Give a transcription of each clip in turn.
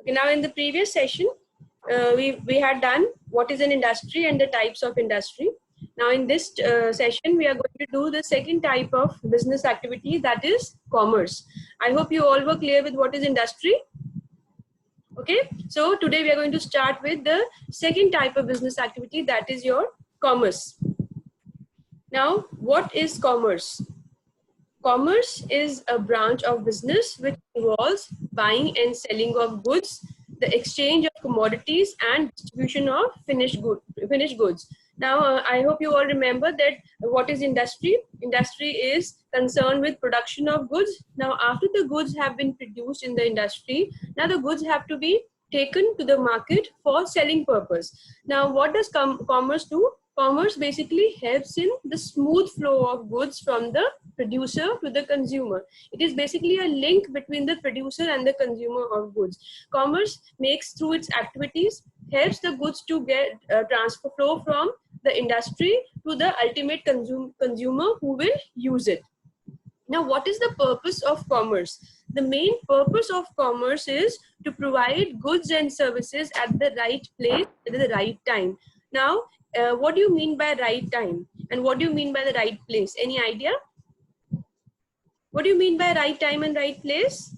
Okay, now in the previous session, we had done what is an industry and the types of industry. Now in this session, we are going to do the second type of business activity, that is commerce. I hope you all were clear with what is industry. Okay, so today we are going to start with the second type of business activity, that is your commerce. Now, what is commerce? Commerce is a branch of business which involves buying and selling of goods, the exchange of commodities, and distribution of finished goods. Now, I hope you all remember that what is industry? Industry is concerned with production of goods. Now, after the goods have been produced in the industry, now the goods have to be taken to the market for selling purpose. Now, what does commerce do? Commerce basically helps in the smooth flow of goods from the producer to the consumer. It is basically a link between the producer and the consumer of goods. Commerce makes, through its activities, helps the goods to get transfer flow from the industry to the ultimate consumer who will use it. Now, what is the purpose of commerce? The main purpose of commerce is to provide goods and services at the right place at the right time. Now, what do you mean by right time? And what do you mean by the right place? Any idea? What do you mean by right time and right place?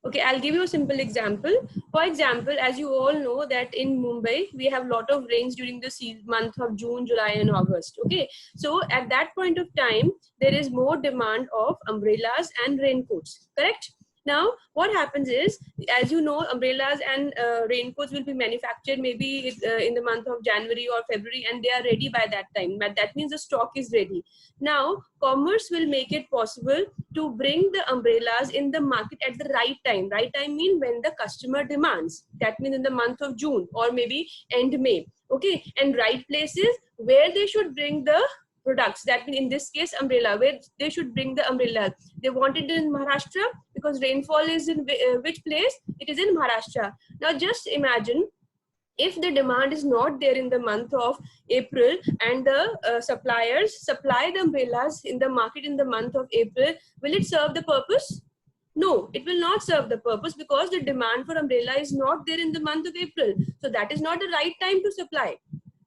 Okay, I'll give you a simple example. For example, as you all know that in Mumbai, we have a lot of rains during the month of June, July and August. Okay, so at that point of time, there is more demand of umbrellas and raincoats, correct? Now, what happens is, as you know, umbrellas and raincoats will be manufactured maybe in the month of January or February, and they are ready by that time. But that means the stock is ready. Now, commerce will make it possible to bring the umbrellas in the market at the right time. Right time means when the customer demands. That means in the month of June or maybe end May. Okay, and right places where they should bring the products, that means in this case umbrella, where they should bring the umbrellas. They want it in Maharashtra because rainfall is in which place? It is in Maharashtra. Now just imagine if the demand is not there in the month of April and the suppliers supply the umbrellas in the market in the month of April, will it serve the purpose? No, it will not serve the purpose because the demand for umbrella is not there in the month of April. So that is not the right time to supply.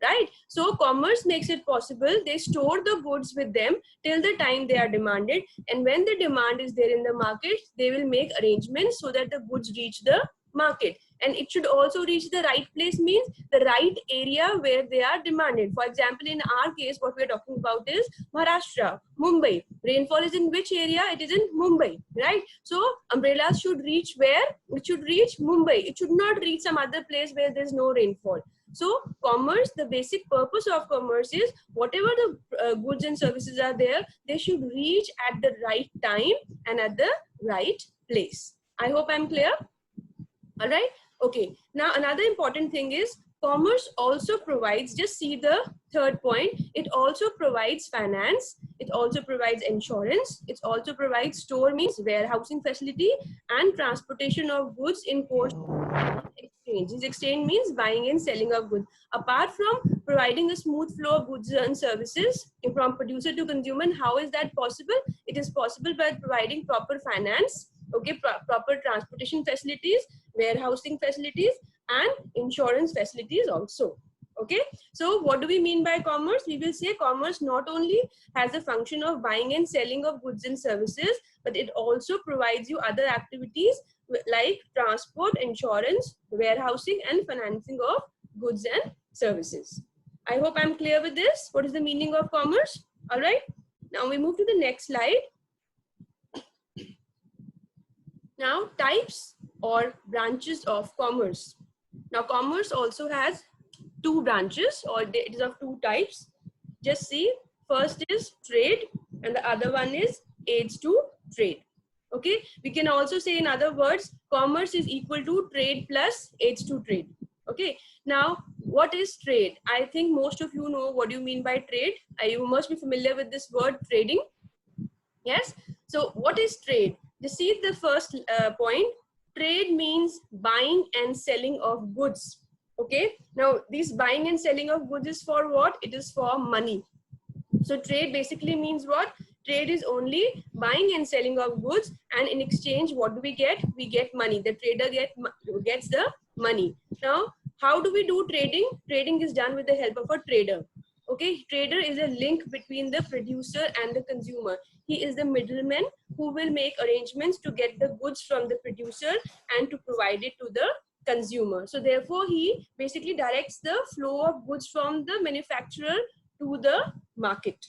Right? So commerce makes it possible. They store the goods with them till the time they are demanded. And when the demand is there in the market, they will make arrangements so that the goods reach the market. And it should also reach the right place, means the right area where they are demanded. For example, in our case, what we are talking about is Maharashtra, Mumbai. Rainfall is in which area? It is in Mumbai, right? So umbrellas should reach where? It should reach Mumbai. It should not reach some other place where there is no rainfall. So commerce, the basic purpose of commerce is whatever the goods and services are there, they should reach at the right time and at the right place. I hope I'm clear. All right. Okay. Now, another important thing is commerce also provides, just see the third point, it also provides finance, it also provides insurance, it also provides store, means warehousing facility, and transportation of goods in port. Exchange. This exchange means buying and selling of goods. Apart from providing a smooth flow of goods and services from producer to consumer, how is that possible? It is possible by providing proper finance, okay, proper transportation facilities, warehousing facilities, and insurance facilities also. Okay, so what do we mean by commerce? We will say commerce not only has a function of buying and selling of goods and services, but it also provides you other activities like transport, insurance, warehousing, and financing of goods and services. I hope I'm clear with this. What is the meaning of commerce? All right. Now we move to the next slide. Now, types or branches of commerce. Now, commerce also has two branches, or it is of two types. Just see, first is trade and the other one is aids to trade. Okay, we can also say, in other words, commerce is equal to trade plus aids to trade. Okay, now what is trade? I think most of you know what you mean by trade. You must be familiar with this word trading. Yes, so what is trade? Just see the first point. Trade means buying and selling of goods. Okay, now this buying and selling of goods is for what? It is for money. So trade basically means what? Trade is only buying and selling of goods, and in exchange, what do we get? We get money. The trader gets the money. Now, how do we do trading? Trading is done with the help of a trader. Okay, trader is a link between the producer and the consumer. He is the middleman who will make arrangements to get the goods from the producer and to provide it to the consumer. So therefore, he basically directs the flow of goods from the manufacturer to the market.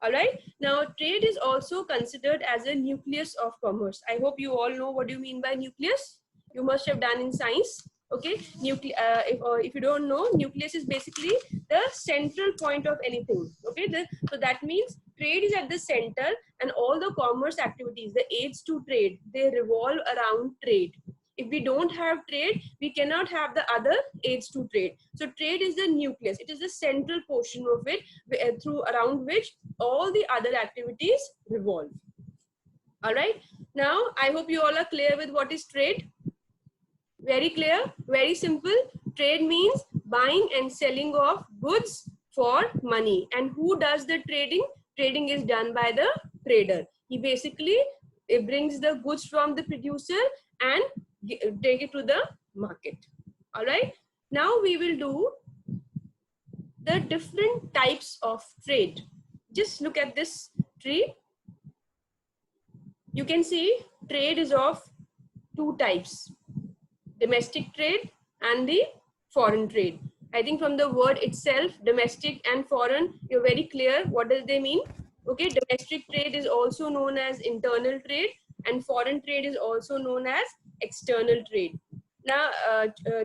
All right. Now, trade is also considered as a nucleus of commerce. I hope you all know what do you mean by nucleus. You must have done in science. Okay. If you don't know, nucleus is basically the central point of anything. Okay. So that means trade is at the center, and all the commerce activities, the aids to trade, they revolve around trade. If we don't have trade, we cannot have the other aids to trade. So trade is the nucleus. It is the central portion of it around which all the other activities revolve. All right. Now, I hope you all are clear with what is trade. Very clear, very simple. Trade means buying and selling of goods for money. And who does the trading? Trading is done by the trader. He basically brings the goods from the producer and take it to the market. All right. Now we will do the different types of trade. Just look at this tree. You can see trade is of two types: domestic trade and the foreign trade. I think from the word itself, domestic and foreign, you're very clear what does they mean. Okay, domestic trade is also known as internal trade, and foreign trade is also known as external trade. Now,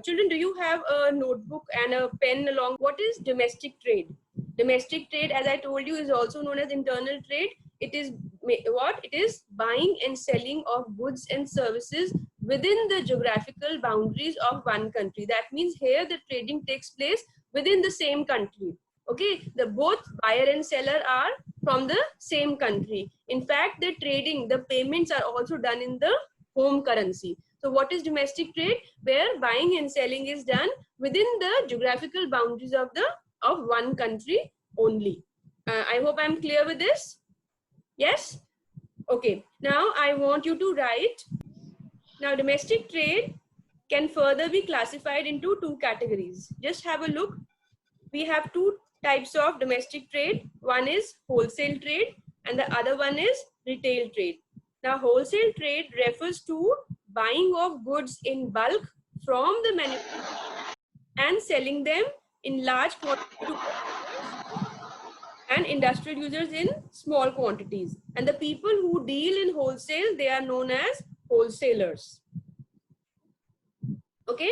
children, do you have a notebook and a pen along? What is domestic trade? Domestic trade, as I told you, is also known as internal trade. It is what? It is buying and selling of goods and services within the geographical boundaries of one country. That means here the trading takes place within the same country. Okay, the both buyer and seller are from the same country. In fact, the trading, the payments are also done in the home currency. So what is domestic trade? Where buying and selling is done within the geographical boundaries of one country only. I hope I'm clear with this. Yes? Okay. Now I want you to write. Now domestic trade can further be classified into two categories. Just have a look. We have two types of domestic trade. One is wholesale trade and the other one is retail trade. Now wholesale trade refers to buying of goods in bulk from the manufacturer and selling them in large quantities and industrial users in small quantities. And the people who deal in wholesale, they are known as wholesalers. Okay.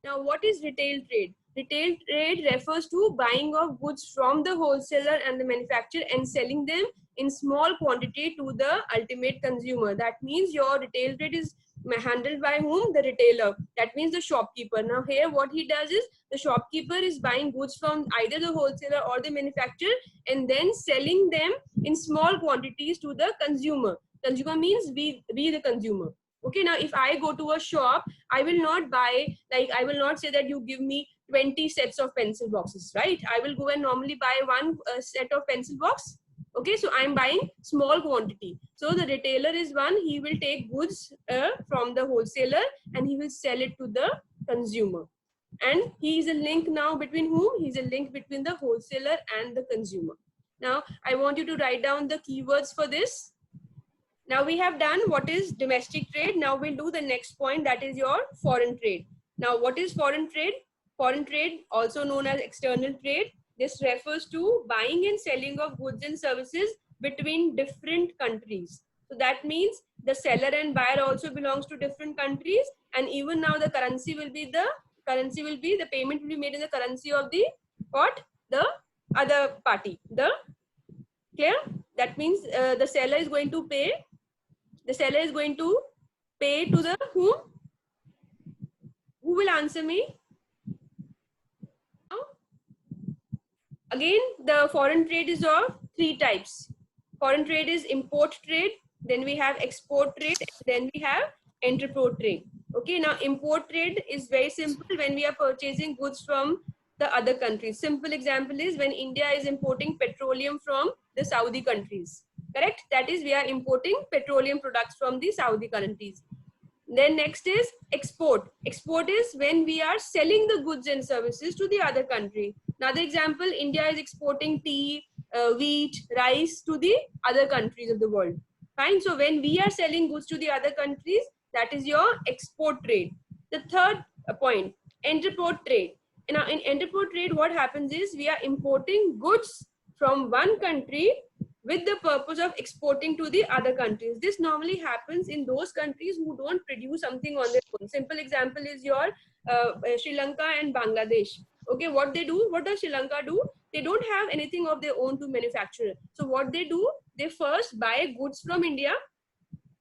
Now, what is retail trade? Retail trade refers to buying of goods from the wholesaler and the manufacturer and selling them in small quantity to the ultimate consumer. That means your retail trade is handled by whom? The retailer. That means the shopkeeper. Now here what he does is the shopkeeper is buying goods from either the wholesaler or the manufacturer and then selling them in small quantities to the consumer. Consumer means we the consumer. Okay, now if I go to a shop, I will not buy, like I will not say that you give me 20 sets of pencil boxes, right? I will go and normally buy one set of pencil box. Okay, so I'm buying small quantity. So the retailer is one, he will take goods from the wholesaler and he will sell it to the consumer. And he is a link now between whom? He's a link between the wholesaler and the consumer. Now, I want you to write down the keywords for this. Now we have done what is domestic trade. Now we'll do the next point, that is your foreign trade. Now what is foreign trade? Foreign trade, also known as external trade. This refers to buying and selling of goods and services between different countries. So that means the seller and buyer also belongs to different countries, and even now the currency will be the payment will be made in the currency of the what? The other party. The clear? That means the seller is going to pay. The seller is going to pay to the whom? Who will answer me? Again, the foreign trade is of three types. Foreign trade is import trade, then we have export trade, then we have entrepôt trade. Okay, now import trade is very simple when we are purchasing goods from the other countries. Simple example is when India is importing petroleum from the Saudi countries. Correct? That is, we are importing petroleum products from the Saudi countries. Then next is export. Export is when we are selling the goods and services to the other country. Another example, India is exporting tea, wheat, rice to the other countries of the world. Fine. So when we are selling goods to the other countries, that is your export trade. The third point, interport trade. Now in interport trade, what happens is we are importing goods from one country with the purpose of exporting to the other countries. This normally happens in those countries who don't produce something on their own. Simple example is your Sri Lanka and Bangladesh. Okay, what they do, what does Sri Lanka do? They don't have anything of their own to manufacture. So what they do, they first buy goods from India.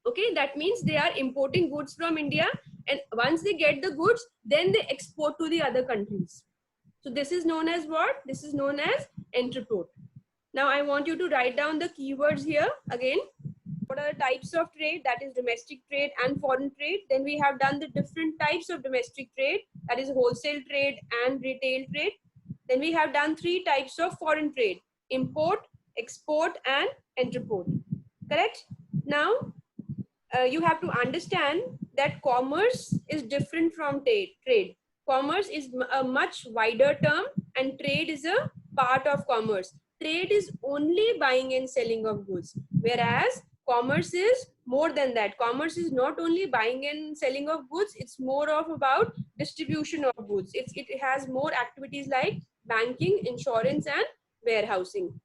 Okay, that means they are importing goods from India, and once they get the goods, then they export to the other countries. So this is known as what? This is known as entrepot. Now I want you to write down the keywords here again. What are the types of trade? That is domestic trade and foreign trade. Then we have done the different types of domestic trade, that is wholesale trade and retail trade. Then we have done 3 types of foreign trade: import, export, and entrepot. Correct? Now you have to understand that commerce is different from trade. Commerce is a much wider term, and trade is a part of commerce. Trade is only buying and selling of goods, whereas commerce is more than that. Commerce is not only buying and selling of goods, it's more of about distribution of goods. It has more activities like banking, insurance, and warehousing.